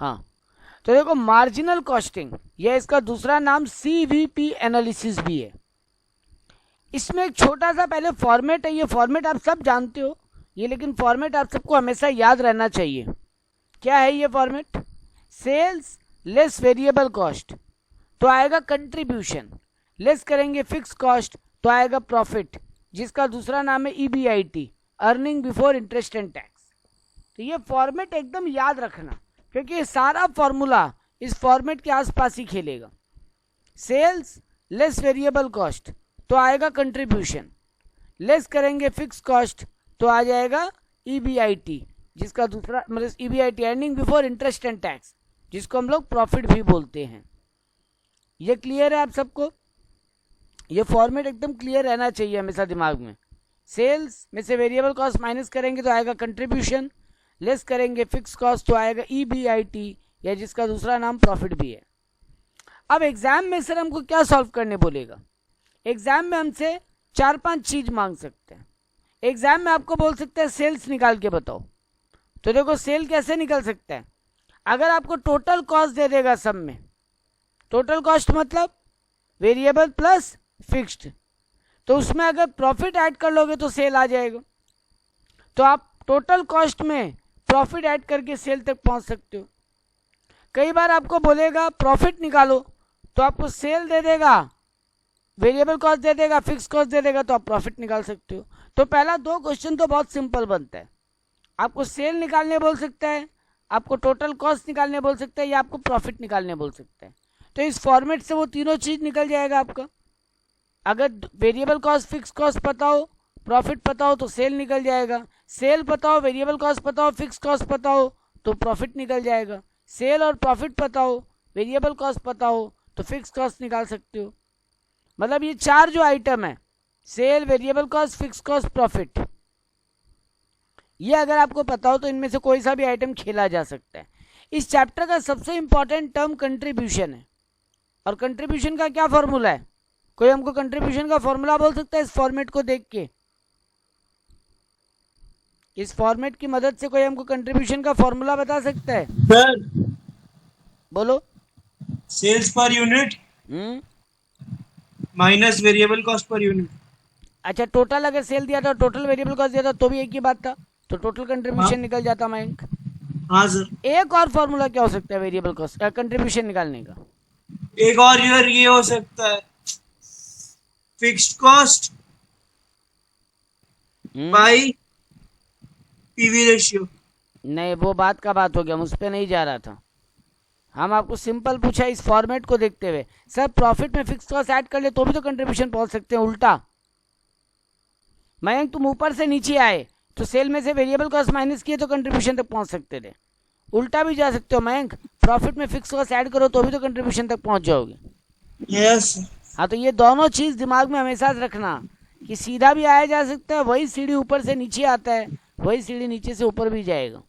हाँ, तो देखो मार्जिनल कॉस्टिंग, यह इसका दूसरा नाम सीवीपी एनालिसिस भी है। इसमें एक छोटा सा पहले फॉर्मेट है, ये फॉर्मेट आप सब जानते हो ये, लेकिन फॉर्मेट आप सबको हमेशा याद रहना चाहिए। क्या है ये format? Sales less variable cost तो आएगा कंट्रीब्यूशन, लेस करेंगे फिक्स कॉस्ट तो आएगा प्रॉफिट, जिसका दूसरा नाम है EBIT, earning before interest and tax. तो ये फॉर्मेट एकदम याद रखना, क्योंकि ये सारा फॉर्मूला इस फॉर्मेट के आसपास ही खेलेगा। सेल्स लेस वेरिएबल कॉस्ट तो आएगा कंट्रीब्यूशन, लेस करेंगे फिक्स कॉस्ट तो आ जाएगा ईबीआईटी, जिसका दूसरा मतलब EBIT earning before interest and tax, जिसको हम लोग प्रॉफिट भी बोलते हैं। ये क्लियर है आप सबको? ये फॉर्मेट एकदम क्लियर रहना चाहिए हमेशा दिमाग में। सेल्स में से वेरिएबल कॉस्ट माइनस करेंगे तो आएगा कंट्रीब्यूशन, लेस करेंगे फिक्स कॉस्ट तो आएगा ईबीआईटी, या जिसका दूसरा नाम प्रॉफिट भी है। अब एग्जाम में सर हमको क्या सॉल्व करने बोलेगा? एग्जाम में हमसे 4-5 चीज मांग सकते हैं। एग्जाम में आपको बोल सकते हैं सेल्स निकाल के बताओ, तो देखो सेल कैसे निकल सकता है? अगर आपको टोटल कॉस्ट दे देगा सब में, टोटल कॉस्ट मतलब वेरिएबल प्लस फिक्स्ड, तो उसमें अगर प्रॉफिट ऐड कर लोगे तो सेल आ जाएगा। तो आप टोटल कॉस्ट में प्रॉफिट ऐड करके सेल तक पहुंच सकते हो। कई बार आपको बोलेगा प्रॉफिट निकालो, तो आपको सेल दे देगा, वेरिएबल कॉस्ट दे देगा, फिक्स कॉस्ट दे देगा, तो आप प्रॉफिट निकाल सकते हो। तो पहला 2 क्वेश्चन तो बहुत सिंपल बनता है। आपको सेल निकालने बोल सकता है, आपको टोटल कॉस्ट निकालने बोल सकता है, या आपको प्रॉफिट निकालने बोल सकता है। तो इस फॉर्मेट से वो तीनों चीज निकल जाएगा आपका। अगर वेरिएबल कॉस्ट फिक्स कॉस्ट पता हो, प्रॉफिट पता हो, तो सेल निकल जाएगा। सेल पता हो, वेरिएबल कॉस्ट पता हो, फिक्स कॉस्ट पता हो, तो प्रॉफिट निकल जाएगा। सेल और प्रॉफिट पता हो, वेरिएबल कॉस्ट पता हो, तो फिक्स कॉस्ट निकाल सकते हो। मतलब ये 4 जो आइटम है, sale, variable cost, fix cost, profit, ये अगर आपको पता हो तो इनमें से कोई सा भी आइटम खेला जा सकता है। इस चैप्टर का सबसे इंपॉर्टेंट टर्म कंट्रीब्यूशन है। और कंट्रीब्यूशन का क्या फॉर्मूला है? कोई हमको कंट्रीब्यूशन का फॉर्मूला बोल सकता है इस फॉर्मेट को देख के? इस फॉर्मेट की मदद से कोई हमको कंट्रीब्यूशन का फॉर्मूला बता सकता है? सर बोलो। Sales per unit minus variable cost per unit. अच्छा, टोटल अगर सेल दिया था, टोटल वेरिएबल कॉस्ट दिया था, तो भी एक ही बात था, तो टोटल कंट्रीब्यूशन निकल जाता मयंक। हाँ सर। एक और फॉर्मूला क्या हो सकता है वेरिएबल कॉस्ट कंट्रीब्यूशन निकालने का? एक और ये हो सकता है, fixed cost by PV ratio. नहीं, वो बात का बात हो गया, हम उस पर नहीं जा रहा था। हम आपको सिंपल पूछा इस फॉर्मेट को देखते हुए, सर प्रॉफिट में फिक्स कॉस्ट ऐड कर ले तो भी तो कंट्रीब्यूशन पहुंच सकते हैं। उल्टा मयंक, तुम ऊपर से नीचे आए तो सेल में से वेरिएबल कॉस्ट माइनस किए तो कंट्रीब्यूशन तक पहुंच सकते थे। उल्टा भी जा सकते हो मयंक, प्रॉफिट में फिक्स कॉस्ट ऐड करो तो भी तो कंट्रीब्यूशन तक पहुंच जाओगे। यस। हाँ, तो ये दोनों चीज दिमाग में हमेशा रखना कि सीधा भी आया जा सकता है, वही सीढ़ी ऊपर से नीचे आता है, वही सीढ़ी नीचे से ऊपर भी जाएगा।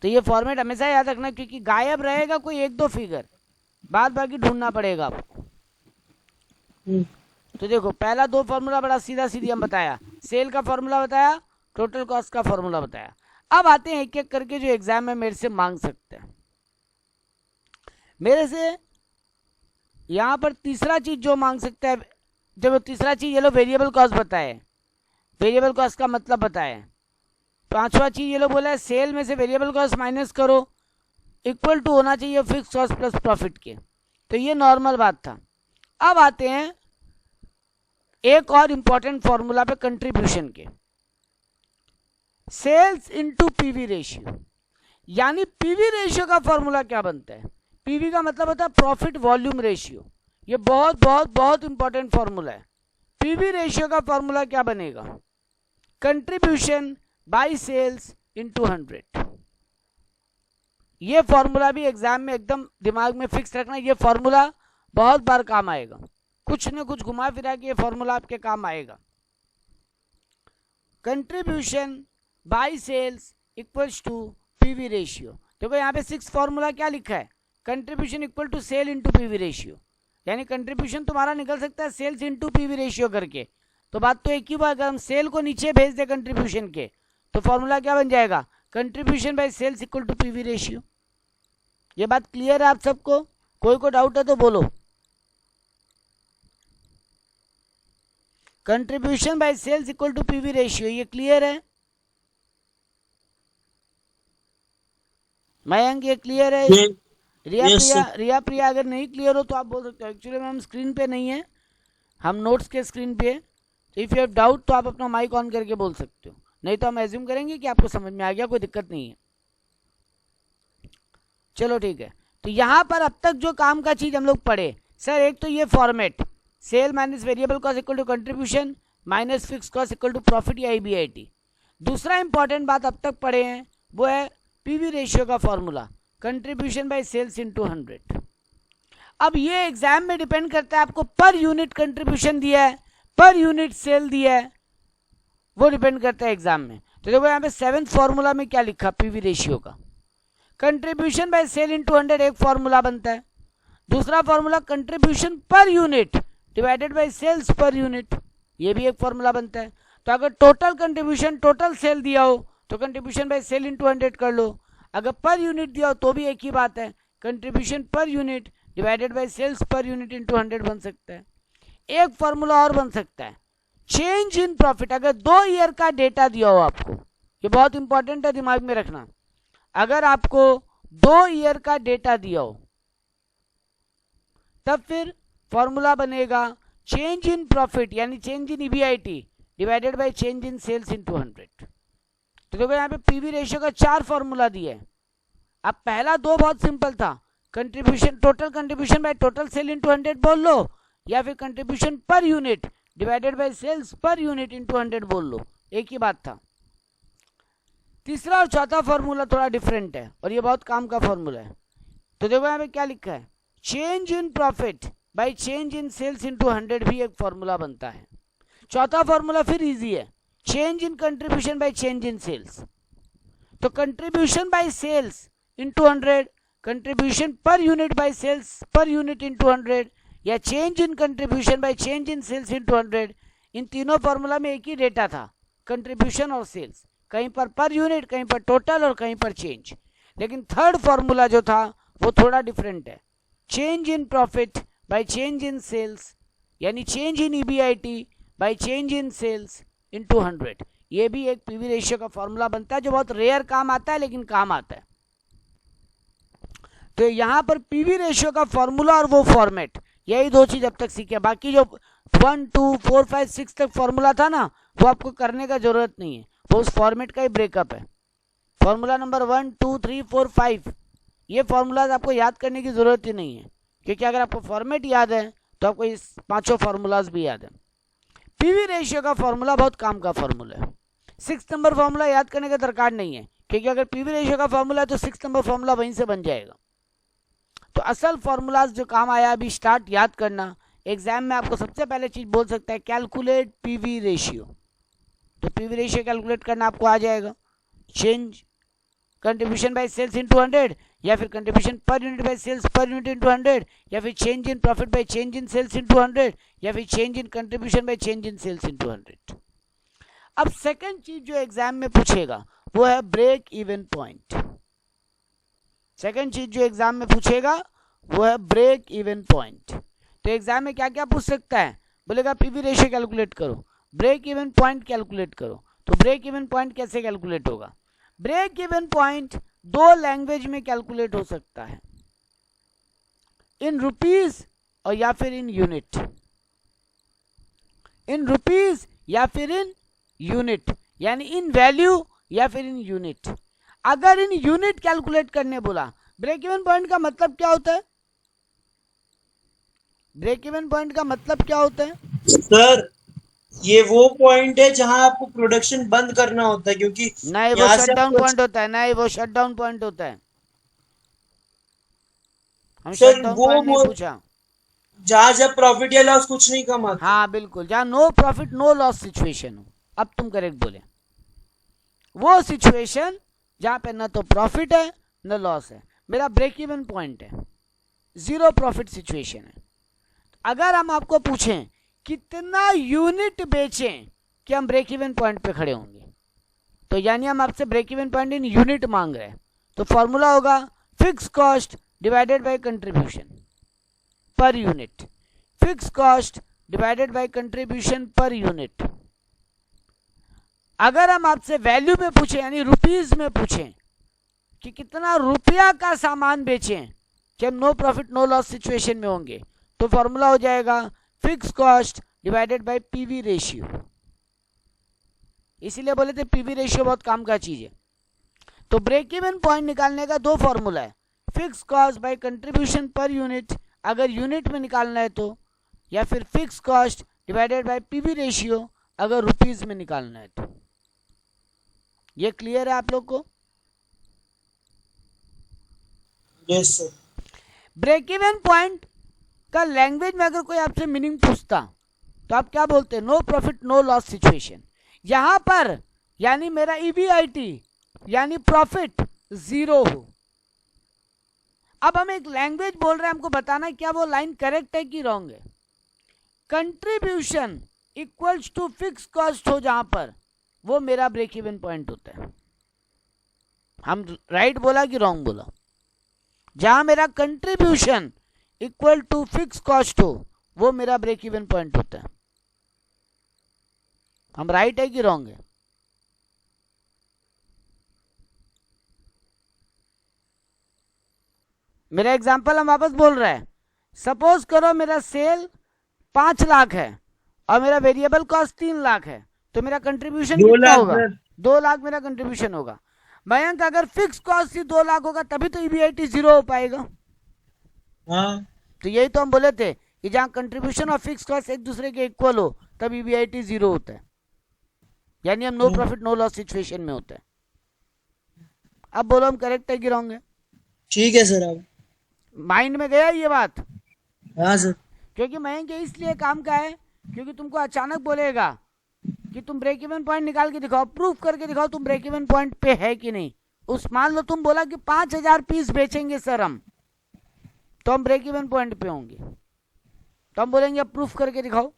तो ये फॉर्मेट हमेशा याद रखना, क्योंकि गायब रहेगा कोई 1-2 फिगर, बाद बाकी ढूंढना पड़ेगा आपको। तो देखो, पहला 2 फॉर्मूला बड़ा सीधा सीधी हम बताया, सेल का फॉर्मूला बताया, टोटल कॉस्ट का फॉर्मूला बताया। अब आते हैं एक एक करके जो एग्जाम में मेरे से मांग सकते हैं। मेरे से यहां पर तीसरा चीज जो मांग सकता है, जब तीसरा चीज ये लो वेरिएबल कॉस्ट बताए, वेरिएबल कॉस्ट का मतलब बताए। 5वां चीज ये लोग बोला है सेल में से वेरिएबल कॉस्ट माइनस करो, इक्वल टू होना चाहिए फिक्स कॉस्ट प्लस प्रॉफिट के। तो ये नॉर्मल बात था। अब आते हैं एक और इंपॉर्टेंट फॉर्मूला पे कंट्रीब्यूशन के, सेल्स इनटू पीवी रेशियो। यानी पीवी रेशियो का फॉर्मूला क्या बनता है? पीवी का मतलब होता है प्रॉफिट वॉल्यूम रेशियो। ये बहुत बहुत बहुत इंपॉर्टेंट फॉर्मूला है। पीवी रेशियो का फॉर्मूला क्या बनेगा? Contribution by sales into 100। ये फॉर्मूला भी एग्जाम में एकदम दिमाग में फिक्स रखना, ये फॉर्मूला बहुत बार काम आएगा, कुछ न कुछ घुमा फिरा के ये फॉर्मूला आपके काम आएगा। Contribution by sales equals to PV ratio. देखो यहाँ पे 6 फॉर्मूला क्या लिखा है, contribution equal to sale into PV ratio. यानी कंट्रीब्यूशन तुम्हारा निकल सकता है सेल्स इनटू पीवी रेशियो करके। तो बात तो एक ही बात, अगर हम सेल को नीचे भेज दे कंट्रीब्यूशन के, तो फॉर्मूला क्या बन जाएगा? Contribution by sales equal to PV ratio. ये बात क्लियर है आप सबको? कोई को डाउट है तो बोलो। Contribution by sales equal to PV ratio, ये क्लियर है? मयंक ये क्लियर है? रिया प्रिया अगर नहीं क्लियर हो तो आप बोल सकते हो। एक्चुअली हम स्क्रीन पे नहीं है, हम नोट्स के स्क्रीन पे है। तो इफ़ यू हैव डाउट तो आप अपना माइक ऑन करके बोल सकते हो, नहीं तो हम एज्यूम करेंगे कि आपको समझ में आ गया, कोई दिक्कत नहीं है। चलो ठीक है। तो यहाँ पर अब तक जो काम का चीज़ हम लोग पढ़े सर, एक तो ये format sale minus variable cost equal to contribution minus fix cost equal to profit या ईबीआईटी। दूसरा इंपॉर्टेंट बात अब तक पढ़े हैं वो है पीवी रेशियो का formula, contribution by sales into 100। अब ये एग्जाम में डिपेंड करता है आपको पर यूनिट कंट्रीब्यूशन दिया है, पर यूनिट सेल दिया है, वो डिपेंड करता है एग्जाम में। तो देखो यहाँ पे 7th फॉर्मूला में क्या लिखा पीवी रेशियो का, कंट्रीब्यूशन बाय सेल इनटू 100 एक फॉर्मूला बनता है। दूसरा formula contribution per unit divided by sales per unit, ये भी एक फॉर्मूला बनता है। तो अगर टोटल कंट्रीब्यूशन टोटल सेल दिया हो तो कंट्रीब्यूशन बाय सेल इनटू 100 कर लो, अगर पर यूनिट दिया हो तो भी एक ही बात है, contribution per unit divided by sales per unit into 100 बन सकता है। एक फॉर्मूला और बन सकता है चेंज इन प्रॉफिट, अगर 2 ईयर का डेटा दिया हो आपको, ये बहुत इंपॉर्टेंट है दिमाग में रखना, अगर आपको 2 ईयर का डेटा दिया हो तब फिर फॉर्मूला बनेगा चेंज इन प्रॉफिट यानी change in EBIT divided by change in sales into 100। तो देखो यहाँ पे पीवी रेशियो का 4 फॉर्मूला दिया है। अब पहला 2 बहुत सिंपल था, contribution total contribution by total sale into 100 बोल लो, या फिर contribution per unit divided by sales per unit into 100 बोल लो, एक ही बात था। तीसरा और चौथा फॉर्मूला थोड़ा डिफरेंट है और ये बहुत काम का फॉर्मूला है। तो देखो यहाँ पे क्या लिखा है, change in profit by change in sales into 100 भी एक फॉर्मूला बनता है। चौथा फॉर्मूला फिर इजी है, change in contribution by change in sales. तो contribution by sales into 100, contribution per unit by sales per unit into 100, या change in contribution by change in sales into 100। इन तीनों फॉर्मूला में एक ही डेटा था, कंट्रीब्यूशन और सेल्स, कहीं पर यूनिट, कहीं पर टोटल और कहीं पर चेंज। लेकिन थर्ड फॉर्मूला जो था वो थोड़ा डिफरेंट है, change in profit by change in sales यानी change in EBIT by change in sales into 100। ये भी एक पीवी रेशियो का फॉर्मूला बनता है जो बहुत रेयर काम आता है लेकिन काम आता है। तो यहाँ पर पीवी रेशियो का फॉर्मूला और वो फॉर्मेट, यही 2 चीज अब तक सीखे। बाकी जो 1, 2, 4, 5, 6 तक फॉर्मूला था ना वो आपको करने का जरूरत नहीं है, वो उस फॉर्मेट का ही ब्रेकअप है। फॉर्मूला नंबर 1, 2, 3, 4, 5 ये फॉर्मूलाज आपको याद करने की जरूरत ही नहीं है, क्योंकि अगर आपको फॉर्मेट याद है तो आपको इस 5 फॉर्मूलाज भी याद है। पीवी रेशियो का फॉर्मूला बहुत काम का फॉर्मूला है। 6 नंबर फॉर्मूला याद करने का दरकार नहीं है, क्योंकि अगर पीवी रेशियो का फॉर्मूला है तो 6 नंबर फॉर्मूला वहीं से बन जाएगा। तो असल फॉर्मूलाज जो काम आया अभी स्टार्ट याद करना। एग्जाम में आपको सबसे पहले चीज बोल सकता है कैलकुलेट पीवी रेशियो, तो पीवी रेशियो कैलकुलेट करना आपको आ जाएगा, change contribution by sales into 100, या फिर contribution per unit by sales per unit into 100, या फिर change in profit by change in sales into 100, या फिर change in contribution by change in sales into 100। अब सेकंड चीज जो एग्जाम में पूछेगा वो है ब्रेक इवन पॉइंट। सेकंड चीज जो एग्जाम में पूछेगा वो है ब्रेक इवन पॉइंट। तो एग्जाम में क्या क्या पूछ सकता है, बोलेगा पीवी रेशियो कैलकुलेट करो, ब्रेक इवन पॉइंट कैलकुलेट करो। तो ब्रेक इवन पॉइंट कैसे कैलकुलेट होगा? ब्रेक इवन पॉइंट 2 लैंग्वेज में कैलकुलेट हो सकता है, इन रुपीज और या फिर इन यूनिट, इन रुपीज या फिर इन यूनिट, यानी इन वैल्यू या फिर इन यूनिट। अगर इन यूनिट कैलकुलेट करने बोला, ब्रेक इवन पॉइंट का मतलब क्या होता है? ब्रेक इवन पॉइंट का मतलब क्या होता है सर? ये वो पॉइंट है जहां आपको प्रोडक्शन बंद करना होता है, क्योंकि नहीं वो शटडाउन पॉइंट होता है, नहीं वो शटडाउन पॉइंट होता है। हम शटडाउन पॉइंट नहीं पूछा, जहां जब प्रॉफिट या लॉस कुछ नहीं कमाते। हाँ बिल्कुल, जहां no profit no loss situation हो। अब तुम करेक्ट बोले, वो सिचुएशन जहां पे न तो प्रॉफिट है न लॉस है, मेरा ब्रेक इवन पॉइंट है, 0 प्रॉफिट सिचुएशन है। अगर हम आपको पूछें कितना यूनिट बेचें कि हम ब्रेक इवन पॉइंट पे खड़े होंगे, तो यानी हम आपसे break even point in unit मांग रहे हैं, तो फॉर्मूला होगा fix cost divided by contribution per unit, fix cost divided by contribution per unit. अगर हम आपसे वैल्यू में पूछें यानी रुपीज में पूछें कि कितना रुपया का सामान बेचें कि हम no profit no loss situation में होंगे, तो फॉर्मूला हो जाएगा fix cost divided by PV ratio. इसीलिए बोले थे पीवी रेशियो बहुत काम का चीज है। तो ब्रेक इवन पॉइंट निकालने का दो फॉर्मूला है, fix cost by contribution per unit अगर यूनिट में निकालना है तो, या फिर fix cost divided by PV ratio अगर रुपीज में निकालना है तो। ये क्लियर है आप लोग को? Yes sir. Break even point का लैंग्वेज में अगर कोई आपसे मीनिंग पूछता तो आप क्या बोलते हैं? No profit no loss situation. यहां पर यानी मेरा ईबीआईटी यानी प्रॉफिट जीरो हो। अब हम एक लैंग्वेज बोल रहे हैं, हमको बताना है क्या वो लाइन करेक्ट है कि रॉन्ग है। Contribution equals to fix cost हो जहां पर, वो मेरा ब्रेक इवन पॉइंट होता है। हम राइट बोला कि रॉन्ग बोला? जहां मेरा contribution equal to fix cost हो वो मेरा ब्रेक इवन पॉइंट होता है। हम राइट है कि रॉन्ग है? मेरा एग्जांपल हम वापस बोल रहे हैं। सपोज करो मेरा सेल 5 लाख है और मेरा वेरिएबल कॉस्ट 3 लाख है, तो मेरा कंट्रीब्यूशन कितना होगा? 2 लाख मेरा कंट्रीब्यूशन होगा। मयंक अगर फिक्स कॉस्ट ही 2 लाख होगा तभी तो ईबीआईटी जीरो हो पाएगा। हाँ, तो यही तो हम बोले थे कि जहां कंट्रीब्यूशन और फिक्स कॉस्ट एक दूसरे के इक्वल हो तब ईबीआईटी जीरो होता है, यानी हम no profit no loss situation में होता है। अब बोलो हम करेक्ट है कि रॉन्ग है? ठीक है सर। अब माइंड में गया ये बात? हाँ सर। क्योंकि मयंक ये इसलिए काम का है क्योंकि तुमको अचानक बोलेगा कि तुम ब्रेक इवन पॉइंट निकाल के दिखाओ, प्रूफ करके दिखाओ तुम ब्रेक इवन पॉइंट पे है कि नहीं। उस मान लो तुम बोला कि 5000 पीस बेचेंगे सर हम, तो हम ब्रेक इवन पॉइंट पे होंगे। तो हम बोलेंगे अब प्रूफ करके दिखाओ,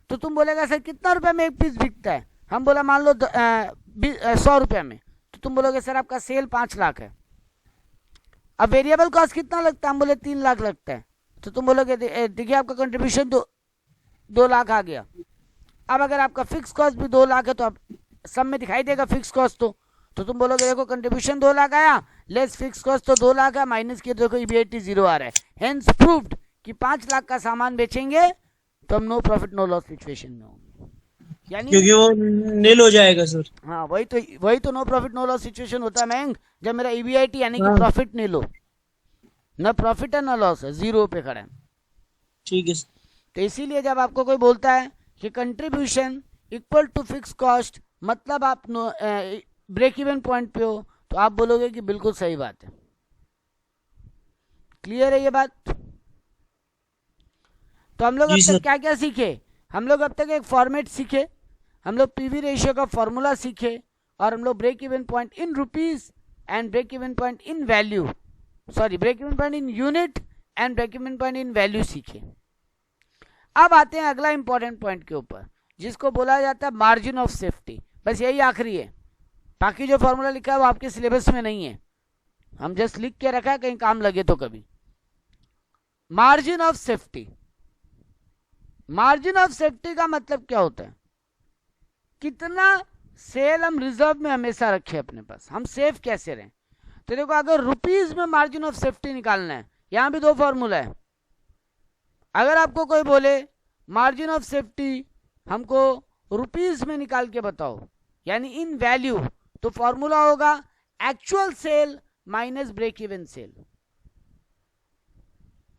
तो तुम बोलेगा सर कितना रुपए में एक पीस बिकता है? हम बोला मान लो 100 रुपये में, तो तुम बोलोगे सर आपका सेल 5 लाख है। अब वेरिएबल कॉस्ट कितना लगता है? हम बोले 3 लाख लगता है, तो तुम बोलोगे देखिए आपका कंट्रीब्यूशन 2 लाख आ गया। अब अगर आपका फिक्स कॉस्ट भी 2 लाख है तो आप सब में दिखाई देगा फिक्स कॉस्ट, तो तुम बोलोगे देखो कंट्रीब्यूशन 2 लाख आया, लेस फिक्स कॉस्ट तो 2 लाख है, माइनस किए देखो ईबीआईटी जीरो आ रहा है। हेंस प्रूव्ड कि 5 लाख का सामान बेचेंगे तो हम no profit no loss situation में होंगे, यानी क्योंकि वो नील हो जाएगा सर। हाँ वही तो no profit no loss situation होता है महंग, जब मेरा ईबीआईटी यानी कि प्रॉफिट नील हो, न प्रॉफिट है न लॉस है, जीरो पे खड़ा है। ठीक है। तो इसीलिए जब आपको कोई बोलता है कि contribution equal to fix cost मतलब आप ब्रेक इवन पॉइंट पे हो, तो आप बोलोगे कि बिल्कुल सही बात है। क्लियर है ये बात? तो हम लोग अब तक क्या क्या सीखे? हम लोग अब तक एक फॉर्मेट सीखे, हम लोग पीवी रेशियो का फॉर्मूला सीखे, और हम लोग break even point in rupees and break even point in value, sorry break even point in unit and break even point in value सीखे। अब आते हैं अगला इंपॉर्टेंट पॉइंट के ऊपर, जिसको बोला जाता है मार्जिन ऑफ सेफ्टी। बस यही आखिरी है, बाकी जो फॉर्मूला लिखा है वो आपके सिलेबस में नहीं है, हम जस्ट लिख के रखा है कहीं काम लगे तो कभी। Margin of safety, margin of safety का मतलब क्या होता है? कितना सेल हम रिजर्व में हमेशा रखें अपने पास, हम सेफ कैसे रहें। तो देखो अगर रुपीज में मार्जिन ऑफ सेफ्टी निकालना है, यहां भी 2 फॉर्मूला है। अगर आपको कोई बोले मार्जिन ऑफ सेफ्टी हमको रुपीज में निकाल के बताओ यानी इन वैल्यू, तो फॉर्मूला होगा actual sale minus break even sale.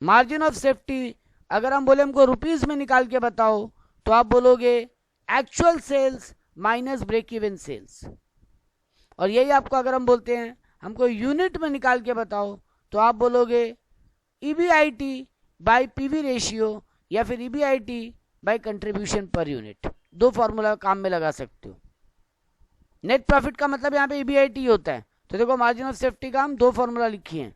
Margin of safety अगर हम बोले हमको रुपीज में निकाल के बताओ, तो आप बोलोगे actual sales minus break even sales. और यही आपको अगर हम बोलते हैं हमको यूनिट में निकाल के बताओ, तो आप बोलोगे ईबीआईटी बाय पीवी रेशियो या फिर EBIT bye contribution per unit. 2 formula काम में लगा सकते हो। नेट प्रॉफिट का मतलब यहाँ पे ईबीआईटी होता है, तो देखो मार्जिन ऑफ सेफ्टी का हम 2 फॉर्मूला लिखी हैं,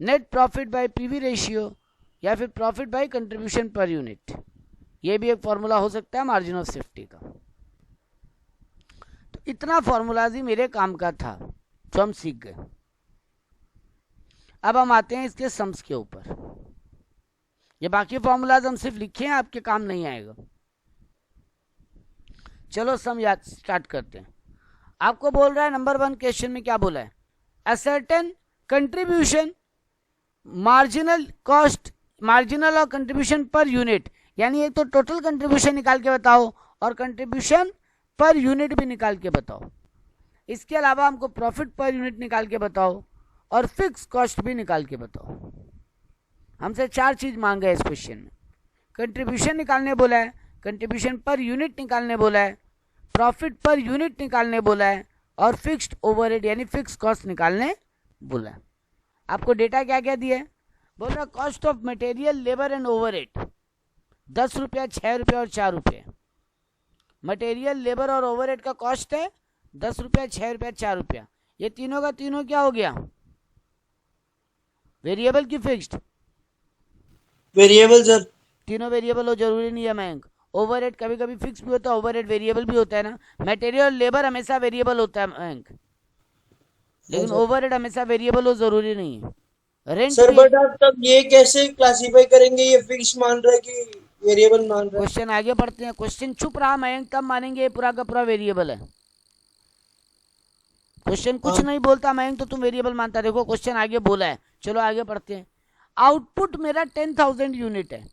net profit by PV ratio या फिर profit by contribution per unit. ये भी एक फॉर्मूला हो सकता है मार्जिन ऑफ सेफ्टी का। तो इतना फॉर्मूलाज ही मेरे काम का था जो हम सीख गए। अब हम आते हैं इसके सम्स के ऊपर। ये बाकी फॉर्मूलाज हम सिर्फ लिखे हैं, आपके काम नहीं आएगा। चलो सम याद स्टार्ट करते हैं। आपको बोल रहा है नंबर 1 क्वेश्चन में क्या बोला है, a certain contribution marginal cost, marginal और कंट्रीब्यूशन पर यूनिट, यानी एक तो टोटल कंट्रीब्यूशन निकाल के बताओ और कंट्रीब्यूशन पर यूनिट भी निकाल के बताओ। इसके अलावा हमको प्रॉफिट पर यूनिट निकाल के बताओ और फिक्स कॉस्ट भी निकाल के बताओ। हमसे 4 चीज मांगा है इस क्वेश्चन में। कंट्रीब्यूशन निकालने बोला है, कंट्रीब्यूशन पर यूनिट निकालने बोला है, प्रॉफिट पर यूनिट निकालने बोला है और फिक्स्ड ओवरहेड यानी फिक्स कॉस्ट निकालने बोला है। आपको डेटा क्या क्या दिया है, बोल रहा cost of material labour and overhead 10 रुपया, 6 रुपया और 4 रुपये। मटेरियल लेबर और ओवरहेड का कॉस्ट है 10 रुपया, 6 रुपया, 4 रुपया। ये तीनों का तीनों क्या हो गया, वेरिएबल की फिक्स्ड? Variable sir. तीनों वेरिएबल हो, जरूरी नहीं है मयंक। ओवरहेड कभी कभी फिक्स भी होता है, ओवरहेड वेरिएबल भी होता है ना। मटेरियल और लेबर हमेशा वेरिएबल होता है मयंक, लेकिन ओवरहेड हमेशा वेरिएबल हो जरूरी नहीं है। रेंट सर बट आप तब ये कैसे क्लासिफाई करेंगे, ये फिक्स मान रहा है कि वेरिएबल मान रहा है? क्वेश्चन आगे पढ़ते हैं। क्वेश्चन चुप रहा मयंक तब मानेंगे ये पूरा का पूरा वेरिएबल है। क्वेश्चन कुछ नहीं बोलता मयंक तो तुम वेरिएबल मानता। देखो क्वेश्चन आगे बोला है, चलो आगे पढ़ते हैं। आउटपुट मेरा 10,000 यूनिट है,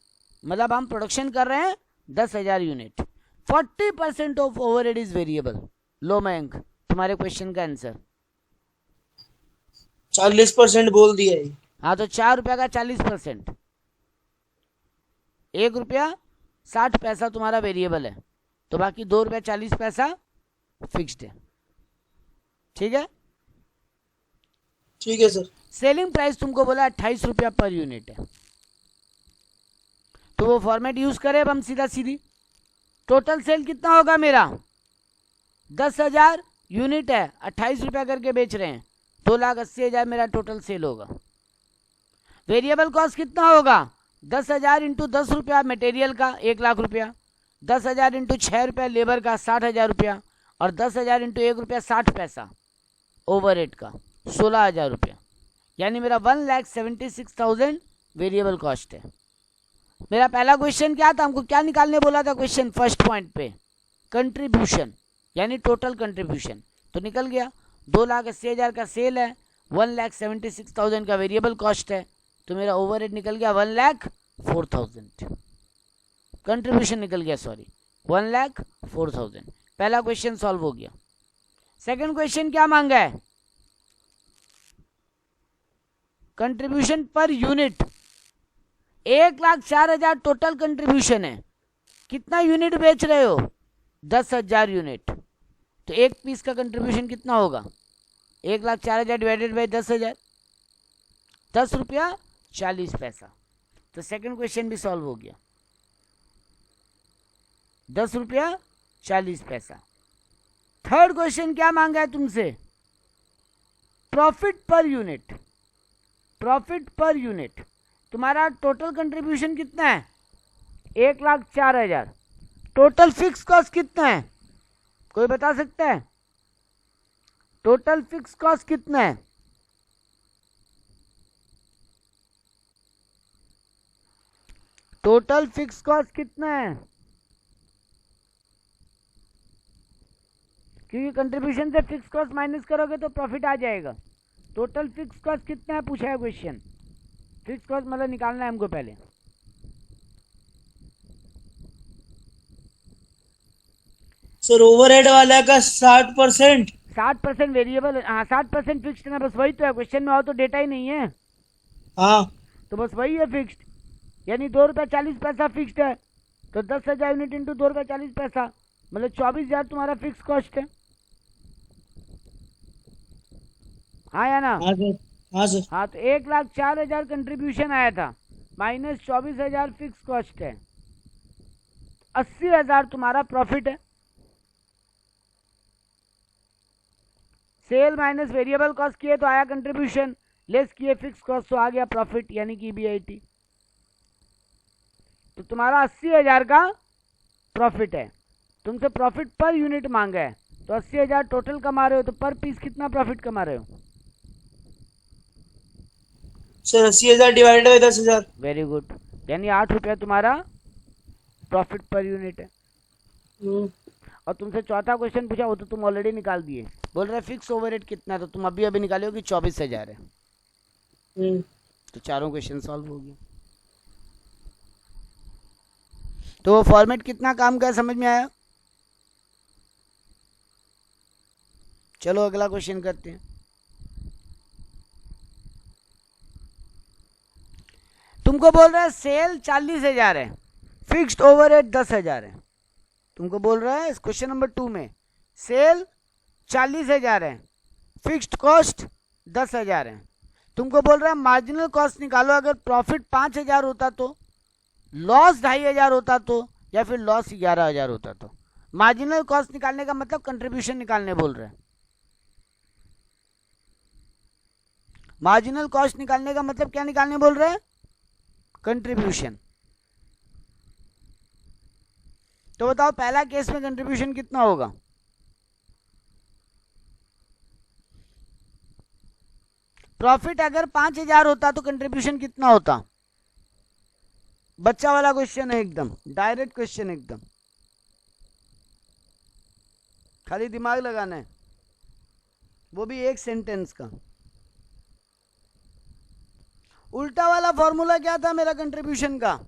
मतलब हम प्रोडक्शन कर रहे हैं 10,000 unit. 40% of overhead is variable. लो मयंक तुम्हारे क्वेश्चन का आंसर 40% बोल दिया है। हाँ तो 4 रुपया का 40%, 1 रुपया 60 पैसा तुम्हारा वेरिएबल है, तो बाकी 2 रुपया 40 पैसा फिक्स्ड है। ठीक है, ठीक है सर। सेलिंग प्राइस तुमको बोला 28 रुपया पर यूनिट है, तो वो फॉर्मेट यूज करें अब हम सीधा सीधी। टोटल सेल कितना होगा मेरा, 10,000 यूनिट है, 28 रुपया करके बेच रहे हैं, 2,80,000 मेरा टोटल सेल होगा। वेरिएबल कॉस्ट कितना होगा, 10,000 इंटू 10 रुपया मटेरियल का 1,00,000 रुपया, 10,000 इंटू 6 रुपया लेबर का 60,000 रुपया और 10,000 इंटू 1 रुपया 60 पैसा ओवरहेड का 16,000 रुपया, यानी मेरा 1,76,000 वेरिएबल कॉस्ट है। मेरा पहला क्वेश्चन क्या था, हमको क्या निकालने बोला था क्वेश्चन फर्स्ट पॉइंट पे, कंट्रीब्यूशन यानी टोटल कंट्रीब्यूशन, तो निकल गया। 2,80,000 का सेल है, 1,76,000 का वेरिएबल कॉस्ट है, तो मेरा ओवरहेड निकल गया 1,04,000। कंट्रीब्यूशन निकल गया, सॉरी 1,04,000। पहला क्वेश्चन सॉल्व हो गया। सेकंड क्वेश्चन क्या मांगा है, contribution per unit. 1,04,000 total contribution है, कितना यूनिट बेच रहे हो, 10,000 यूनिट, तो एक पीस का कंट्रीब्यूशन कितना होगा, 1,04,000 डिवाइडेड बाई 10,000, 10 रुपया 40 पैसा। तो सेकंड क्वेश्चन भी सॉल्व हो गया, 10 रुपया 40 पैसा। थर्ड क्वेश्चन क्या मांगा है तुमसे, profit per unit. Profit per unit तुम्हारा टोटल कंट्रीब्यूशन कितना है, 1,04,000। टोटल फिक्स कॉस्ट कितना है, कोई बता सकता है, टोटल फिक्स कॉस्ट कितना है, टोटल फिक्स कॉस्ट कितना है, क्योंकि कंट्रीब्यूशन से फिक्स कॉस्ट माइनस करोगे तो प्रॉफिट आ जाएगा। टोटल फिक्स कॉस्ट कितना है पूछा है क्वेश्चन, फिक्स कॉस्ट मतलब निकालना है हमको पहले। सर ओवरहेड वाला का 60%। 60% वेरिएबल, हाँ 60% फिक्स्ड है, बस वही तो है। क्वेश्चन में आओ तो डेटा ही नहीं है, हाँ तो बस वही है फिक्स्ड, यानी 2 रुपया 40 पैसा फिक्स्ड है, तो 10,000 यूनिट इंटू 2 रुपया 40 पैसा मतलब 24,000 तुम्हारा फिक्स कॉस्ट है। हाँ या ना, हाँ सर, हाँ सर। हाँ तो 1,04,000 कंट्रीब्यूशन आया था, माइनस 24,000 फिक्स कॉस्ट है, 80,000 तुम्हारा प्रॉफिट है। सेल माइनस वेरिएबल कॉस्ट किए तो आया कंट्रीब्यूशन, लेस किए फिक्स कॉस्ट तो आ गया प्रॉफिट यानी कि EBIT। तो तुम्हारा 80,000 का प्रॉफिट है, तुमसे प्रॉफिट पर यूनिट मांगा है, तो 80,000 टोटल कमा रहे हो, तो पर पीस कितना प्रॉफिट कमा रहे हो, sir 80,000 divided by 10,000। Very good, यानी 8 रुपया तुम्हारा प्रॉफिट पर यूनिट है। और तुमसे चौथा क्वेश्चन पूछा, वो तो तुम ऑलरेडी निकाल दिए। बोल रहे फिक्स ओवरहेड कितना है, तो तुम अभी अभी निकाले हो कि 24,000 है। तो चारों क्वेश्चन सॉल्व हो गए। तो वो फॉर्मेट कितना काम का है, समझ में आया? चलो अगला क्वेश्चन करते हैं। तुमको बोल रहा है सेल 40,000 है, फिक्स्ड ओवरहेड 10,000 है। तुमको बोल रहा है क्वेश्चन नंबर 2 में सेल 40,000 है, फिक्स्ड कॉस्ट 10,000 है। तुमको बोल रहा है मार्जिनल कॉस्ट निकालो, अगर प्रॉफिट 5,000 होता तो, लॉस 2,500 होता तो, या फिर लॉस 11,000 होता तो। मार्जिनल कॉस्ट निकालने का मतलब कंट्रीब्यूशन निकालने बोल रहे हैं। मार्जिनल कॉस्ट निकालने का मतलब क्या निकालने बोल रहे हैं? कंट्रीब्यूशन। तो बताओ पहला केस में कंट्रीब्यूशन कितना होगा? प्रॉफिट अगर 5,000 होता तो कंट्रीब्यूशन कितना होता? बच्चा वाला क्वेश्चन है, एकदम डायरेक्ट क्वेश्चन, एकदम खाली दिमाग लगाना है, वो भी एक सेंटेंस का। उल्टा वाला फॉर्मूला क्या था मेरा कंट्रीब्यूशन का?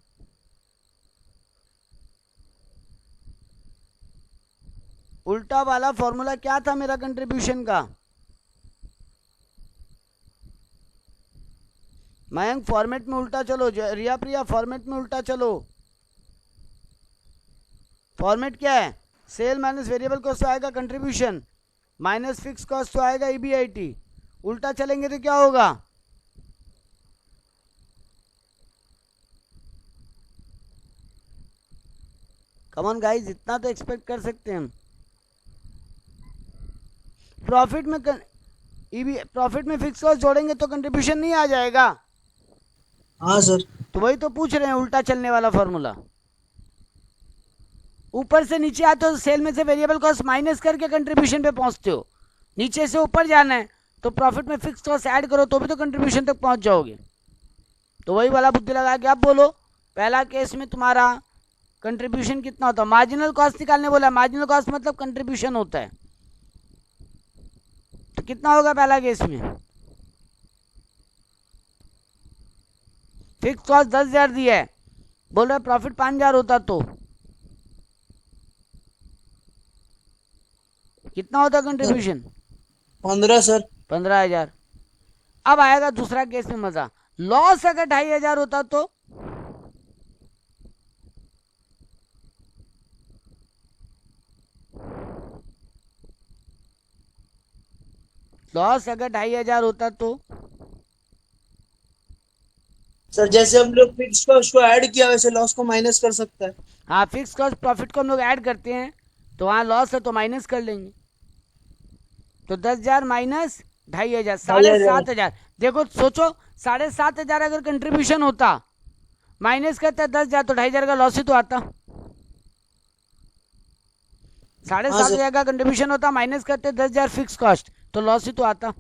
उल्टा वाला फॉर्मूला क्या था मेरा कंट्रीब्यूशन का? मयंक फॉर्मेट में उल्टा चलो, रिया प्रिया फॉर्मेट में उल्टा चलो। फॉर्मेट क्या है? सेल माइनस वेरिएबल कॉस्ट आएगा कंट्रीब्यूशन, माइनस फिक्स कॉस्ट तो आएगा ईबीआईटी। उल्टा चलेंगे तो क्या होगा? कम ऑन गाइस, इतना तो एक्सपेक्ट कर सकते हैं हम। प्रॉफिट में फिक्स कॉस्ट जोड़ेंगे तो कंट्रीब्यूशन नहीं आ जाएगा? हाँ सर। तो वही तो पूछ रहे हैं, उल्टा चलने वाला फॉर्मूला। ऊपर से नीचे आते हो तो सेल में से वेरिएबल कॉस्ट माइनस करके कंट्रीब्यूशन पे पहुंचते हो। नीचे से ऊपर जाना है तो प्रॉफिट में फिक्स कॉस्ट ऐड करो तो भी तो कंट्रीब्यूशन तक पहुंच जाओगे। तो वही वाला बुद्धि लगा के आप बोलो, पहला केस में तुम्हारा कंट्रीब्यूशन कितना होता है? मार्जिनल कॉस्ट निकालने बोला, मार्जिनल कॉस्ट मतलब कंट्रीब्यूशन होता है। तो कितना होगा पहला केस में? फिक्स कॉस्ट 10,000 दिया है, बोल रहा है प्रॉफिट 5,000 होता तो कितना होता कंट्रीब्यूशन? 15 सर। 15,000। अब आएगा दूसरा केस में मजा। लॉस अगर 2,500 होता तो? लॉस अगर 2,500 होता तो? सर जैसे हम लोग फिक्स कॉस्ट को ऐड किया वैसे लॉस को माइनस कर सकता है। हाँ, फिक्स कॉस्ट प्रॉफिट को हम लोग ऐड करते हैं तो वहां लॉस है तो माइनस कर लेंगे। तो 10,000 माइनस 2,500, 7,500। देखो सोचो, 7,500 अगर कंट्रीब्यूशन होता, माइनस करता 10,000 तो 2,500 का लॉस ही तो आता। 7,500 का कंट्रीब्यूशन होता, माइनस करते 10,000 फिक्स कॉस्ट तो लॉस ही तो आता।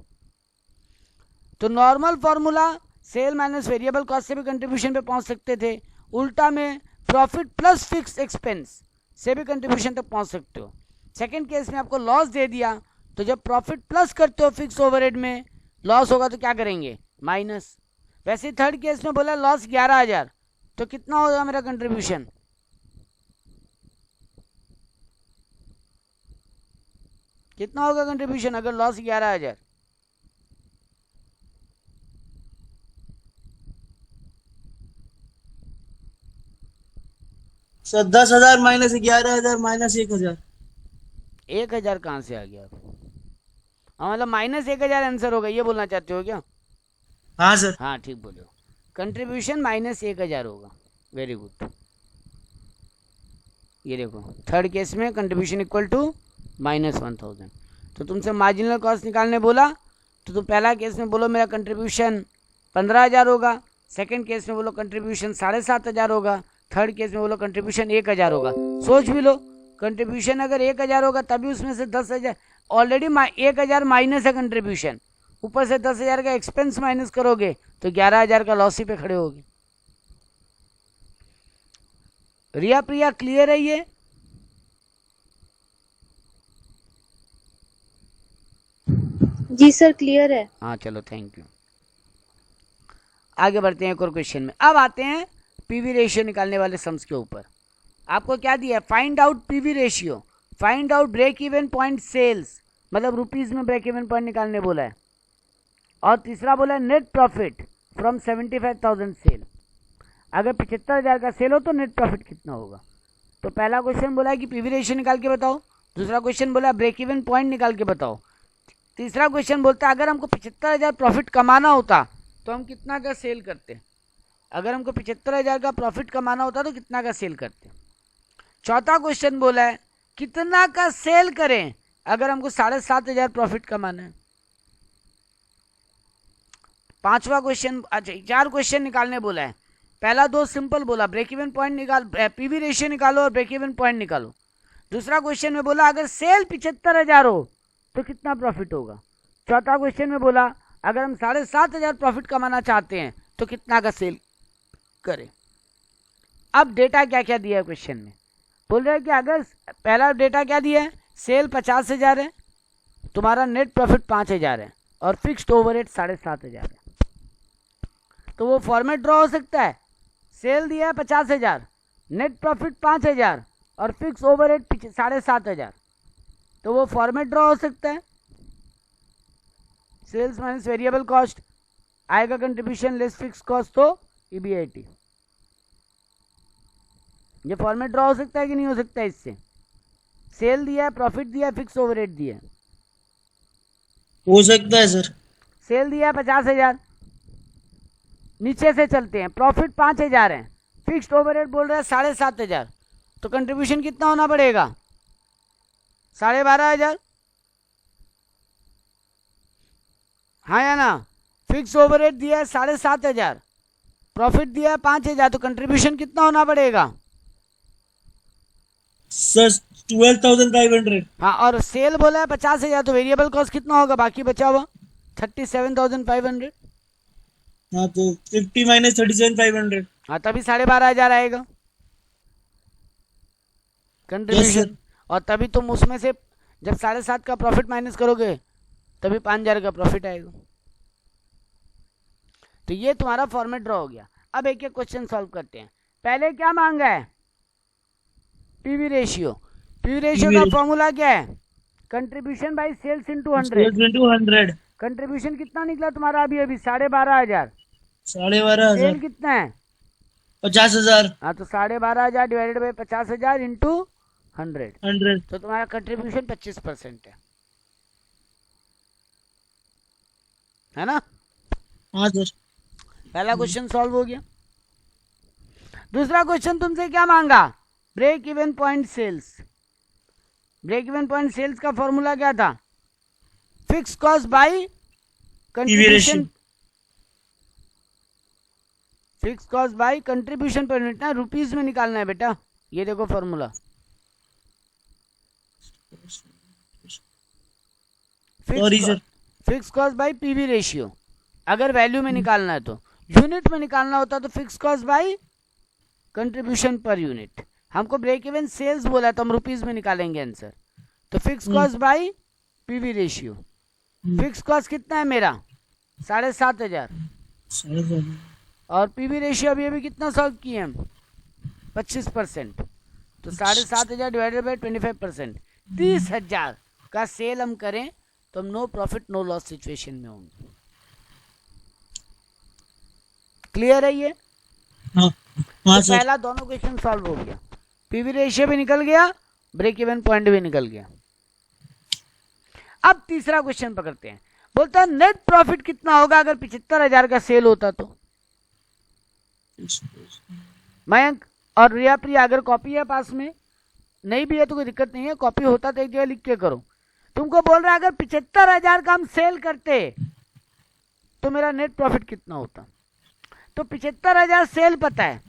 तो normal formula sale minus variable cost से भी कंट्रीब्यूशन पे पहुंच सकते थे, उल्टा में प्रॉफिट प्लस फिक्स एक्सपेंस से भी कंट्रीब्यूशन तक पहुंच सकते हो। सेकंड केस में आपको लॉस दे दिया तो जब प्रॉफिट प्लस करते हो फिक्स ओवरहेड में लॉस होगा तो क्या करेंगे? माइनस। वैसे थर्ड केस में बोला लॉस 11,000 तो कितना होगा मेरा कंट्रीब्यूशन? कितना होगा कंट्रीब्यूशन अगर लॉस 11,000? Sir 10,000 minus 11,000 minus 1,000। 1,000 कहाँ से आ गया? हाँ, मतलब माइनस 1,000 आंसर होगा, ये बोलना चाहते हो क्या? हाँ सर। हाँ ठीक बोले हो, कंट्रीब्यूशन माइनस 1,000 होगा। Very good. ये देखो थर्ड केस में कंट्रीब्यूशन इक्वल टू -1,000। तो तुमसे मार्जिनल कॉस्ट निकालने बोला तो तुम पहला केस में बोलो मेरा कंट्रीब्यूशन 15,000 होगा, सेकंड केस में बोलो कंट्रीब्यूशन 7,500 होगा, थर्ड केस में बोलो कंट्रीब्यूशन 1,000 होगा। सोच भी लो, कंट्रीब्यूशन अगर 1,000 होगा तभी उसमें से 10,000 ऑलरेडी 1,000 माइनस है कंट्रीब्यूशन, ऊपर से 10,000 का एक्सपेंस माइनस करोगे तो 11,000 का लॉस ही पे खड़े होगे। रिया प्रिया क्लियर है ये? जी सर क्लियर है। हाँ चलो थैंक यू। आगे बढ़ते हैं एक और क्वेश्चन में। अब आते हैं पीवी रेशियो निकालने वाले सम्स के ऊपर। आपको क्या दिया है? Find out PV ratio, find out break even point sales, मतलब रुपीज में ब्रेक इवन पॉइंट निकालने बोला है। और तीसरा बोला है नेट प्रॉफिट फ्रॉम 75,000 सेल। अगर 75,000 का सेल हो तो नेट प्रॉफिट कितना होगा? तो पहला क्वेश्चन बोला है कि पीवी रेशियो निकाल के बताओ, दूसरा क्वेश्चन बोला ब्रेक इवन पॉइंट निकाल के बताओ, तीसरा क्वेश्चन बोलता है अगर हमको 75,000 प्रॉफिट कमाना होता तो हम कितना का सेल करते। अगर हमको 75,000 का प्रॉफिट कमाना होता तो कितना का सेल करते। चौथा क्वेश्चन बोला है कितना का सेल करें अगर हमको 7,500 प्रॉफिट कमाना है। पांचवा क्वेश्चन, अच्छा 4 क्वेश्चन निकालने बोला है। पहला 2 सिंपल बोला, ब्रेक इवन पॉइंट निकाल, पीवी रेशियो निकालो और ब्रेक इवन पॉइंट निकालो। दूसरा क्वेश्चन में बोला अगर सेल 75,000 हो तो कितना प्रॉफिट होगा। चौथा क्वेश्चन में बोला अगर हम 7,500 प्रॉफिट कमाना चाहते हैं तो कितना का सेल करें। अब डेटा क्या क्या दिया है क्वेश्चन में? बोल रहे हैं कि अगर पहला डेटा क्या दिया है, सेल 50,000 है, तुम्हारा नेट प्रॉफिट 5,000 है और फिक्स्ड ओवरहेड 7,500 है। तो वो फॉर्मेट ड्रॉ हो सकता है। सेल दिया है 50,000, नेट प्रॉफिट 5,000 और फिक्स ओवरहेड 7,500, तो वो फॉर्मेट ड्रॉ हो सकता है। सेल्स माइनस वेरिएबल कॉस्ट, आएगा कंट्रीब्यूशन लेस फिक्स कॉस्ट तो ईबीआईटी। ये फॉर्मेट ड्रॉ हो सकता है कि नहीं हो सकता है? इससे सेल दिया है, प्रॉफिट दिया है, फिक्स ओवरहेड दिया है। हो सकता है सर। सेल दिया है 50,000, नीचे से चलते हैं, प्रॉफिट 5,000 है, फिक्स्ड ओवरहेड बोल रहा है 7,500, तो कंट्रीब्यूशन कितना होना पड़ेगा? 12,500। हाँ या ना? फिक्स ओवरहेड दिया है 7,500, प्रॉफिट दिया है 5,000, तो कंट्रीब्यूशन कितना होना पड़ेगा सर? 12,500। हाँ, और सेल बोला है 50,000, तो वेरिएबल कॉस्ट कितना होगा बाकी बचा हुआ? 37,500। हाँ तो 50 माइनस 37,500। हाँ तभी 12,500 आएगा कंट्रीब्यूशन। Yes, और तभी तुम उसमें से जब 7,500 का प्रॉफिट माइनस करोगे तभी 5,000 का प्रॉफिट आएगा। तो ये तुम्हारा फॉर्मेट ड्रॉ हो गया। अब एक एक क्वेश्चन सॉल्व करते हैं। पहले क्या मांगा है? PV ratio. पीवी रेशियो का फॉर्मूला क्या है? Contribution by sales into 100। Contribution कितना निकला तुम्हारा अभी? 12,500। 12,500। सेल कितना है? 50,000। हाँ, तो 12,500 डिवाइडेड बाई 50,000 इंटू 100, तो तुम्हारा कंट्रीब्यूशन 25% है ना? हाँ सर। पहला क्वेश्चन सॉल्व हो गया। दूसरा क्वेश्चन तुमसे क्या मांगा? Break even point sales. Break even point sales का फॉर्मूला क्या था? Fix cost by contribution, fix cost by contribution per unit ना, रुपीज में निकालना है बेटा। ये देखो formula, fix cost by PV ratio. अगर वैल्यू में निकालना है तो, यूनिट में निकालना होता तो fix cost by contribution per unit. हमको ब्रेक इवन सेल्स बोला तो हम रुपीज में निकालेंगे आंसर। तो fix cost by PV ratio. Fix cost कितना है मेरा? 7,500 और पीवी रेशियो अभी कितना सॉल्व किए हम? 25%। तो 7,500 डिवाइडेड बाई 25%, 30,000 का सेल हम करें तो हम no profit no loss situation में होंगे। क्लियर है ये? हाँ, तो पहला दोनों क्वेश्चन सॉल्व हो गया। पीवी रेशियो भी निकल गया, ब्रेक इवन पॉइंट भी निकल गया। अब तीसरा क्वेश्चन पकड़ते हैं। बोलता है नेट प्रॉफिट कितना होगा अगर 75,000 का सेल होता तो? मयंक और रिया प्रिया, अगर कॉपी है पास में, नहीं भी है तो कोई दिक्कत नहीं है, कॉपी होता तो एक जगह लिख के करो। तुमको बोल रहा है अगर 75,000 का हम सेल करते तो मेरा नेट प्रॉफिट कितना होता। तो 75,000 सेल पता है।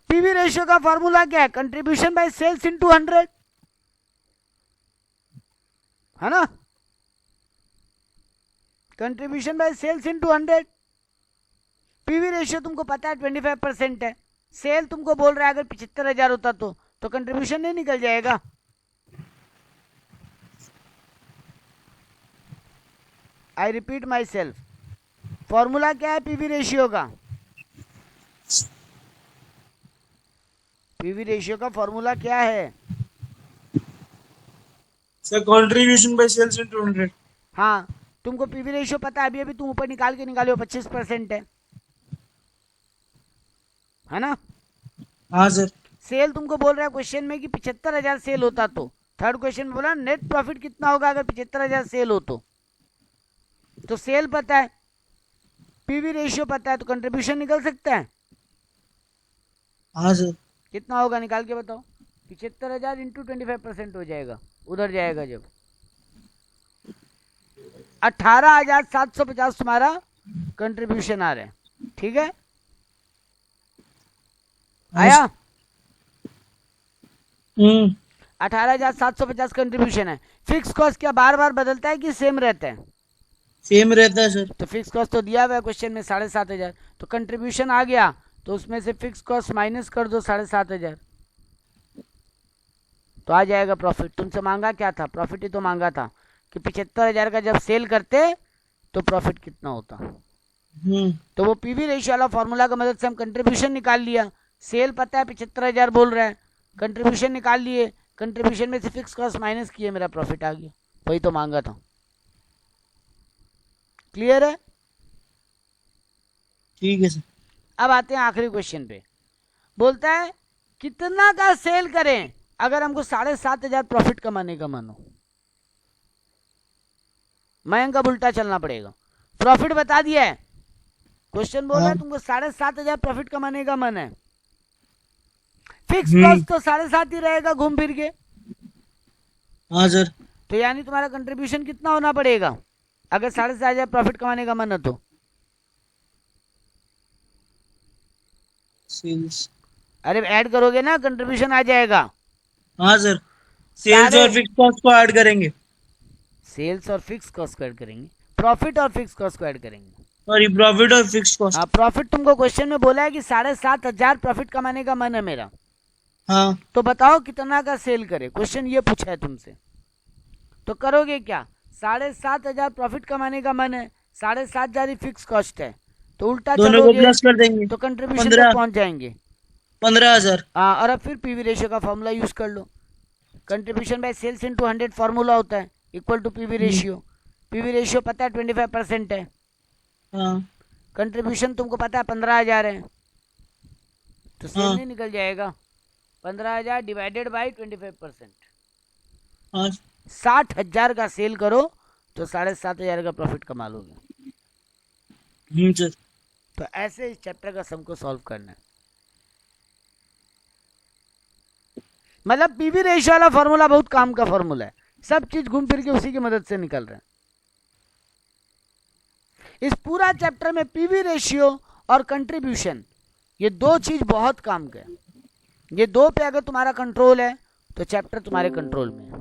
पीवी रेशियो का फॉर्मूला क्या है? कंट्रीब्यूशन बाय सेल्स इनटू 100, है ना? Contribution by sales into 100। PV ratio तुमको पता है 25% है, सेल तुमको बोल रहा है अगर 75,000 होता तो कंट्रीब्यूशन नहीं निकल जाएगा। I repeat myself, formula क्या है पीवी रेशियो का? पीवी रेशियो का फॉर्मूला क्या है? Sir contribution by sales into 100। हाँ, तुमको पीवी रेशियो पता है, अभी अभी तुम ऊपर निकाल के निकाले हो 25% है ना? हाँ सर। सेल तुमको बोल रहा है क्वेश्चन में कि 75,000 सेल होता तो, थर्ड क्वेश्चन में बोला नेट प्रॉफिट कितना होगा अगर 75,000 सेल हो तो सेल पता है, पीवी रेशियो पता है, तो कंट्रीब्यूशन निकल सकता है। हाँ सर। कितना होगा निकाल के बताओ? 75,000 इंटू 25% हो जाएगा, उधर जाएगा जब 18,750 तुम्हारा कंट्रीब्यूशन आ रहा है। ठीक है, आया? 18,750 कंट्रीब्यूशन है। फिक्स कॉस्ट क्या बार बार बदलता है कि सेम रहता है? सेम रहता है सर। तो फिक्स कॉस्ट तो दिया हुआ है क्वेश्चन में 7,500, तो कंट्रीब्यूशन आ गया तो उसमें से फिक्स कॉस्ट माइनस कर दो 7,500, तो आ जाएगा प्रॉफिट। तुमसे मांगा क्या था? प्रॉफिट ही तो मांगा था कि 75,000 का जब सेल करते तो प्रॉफिट कितना होता। तो वो पीवी रेशियो वाला फॉर्मूला का मदद से हम कंट्रीब्यूशन निकाल लिया। सेल पता है 75,000 बोल रहा है, कंट्रीब्यूशन निकाल लिए, कंट्रीब्यूशन में से फिक्स कॉस्ट माइनस किए, मेरा प्रॉफिट आ गया। वही तो मांगा था। क्लियर है? ठीक है सर। अब आते हैं आखिरी क्वेश्चन पे। बोलता है कितना का सेल करें अगर हमको 7,500 प्रॉफिट कमाने का मन हो? मयंक का उल्टा चलना पड़ेगा। प्रॉफिट बता दिया है, क्वेश्चन बोल रहा है तुमको 7,500 प्रॉफिट कमाने का मन है, फिक्स कॉस्ट तो 7,500 ही रहेगा घूम फिर के। हाँ सर। तो यानी तुम्हारा कंट्रीब्यूशन कितना होना पड़ेगा अगर 7,500 प्रॉफिट कमाने का मन है तो? सेल्स। अरे ऐड करोगे ना, कंट्रीब्यूशन आ जाएगा। हाँ सर, सेल्स और फिक्स कॉस्ट को ऐड करेंगे। सेल्स और फिक्स कॉस्ट को ऐड करेंगे, प्रॉफिट और फिक्स कॉस्ट को ऐड करेंगे। सॉरी, प्रॉफिट और फिक्स कॉस्ट। हाँ, प्रॉफिट तुमको क्वेश्चन में बोला है कि 7,500 प्रॉफिट कमाने का मन है मेरा। हाँ। तो बताओ कितना का सेल करे, क्वेश्चन ये पूछा है तुमसे। तो करोगे क्या? 7,500 प्रॉफिट कमाने का मन है, 7,500 फिक्स कॉस्ट है, तो उल्टा दोनों को प्लस कर देंगे तो कंट्रीब्यूशन तक पहुंच जाएंगे 15,000। हाँ, और अब फिर पीवी रेशियो का फॉर्मूला यूज कर लो। Contribution by sales into 100 formula होता है equal to PV ratio. PV ratio पता है 25% है, हाँ। कंट्रीब्यूशन तुमको पता है 15,000 है, तो सेल नहीं निकल जाएगा। 15,000 डिवाइडेड बाई 25%। हाँ। 60,000 का सेल करो तो 7,500 का प्रॉफिट कमा लोगे। सर। तो ऐसे इस चैप्टर का सम को सॉल्व करना है। मतलब पीवी रेशियो वाला फॉर्मूला बहुत काम का फॉर्मूला है, सब चीज घूम फिर के उसी की मदद से निकल रहा है। इस पूरा चैप्टर में पीवी रेशियो और कंट्रीब्यूशन, ये दो चीज बहुत काम का है। ये दो पे अगर तुम्हारा कंट्रोल है तो चैप्टर तुम्हारे कंट्रोल में है।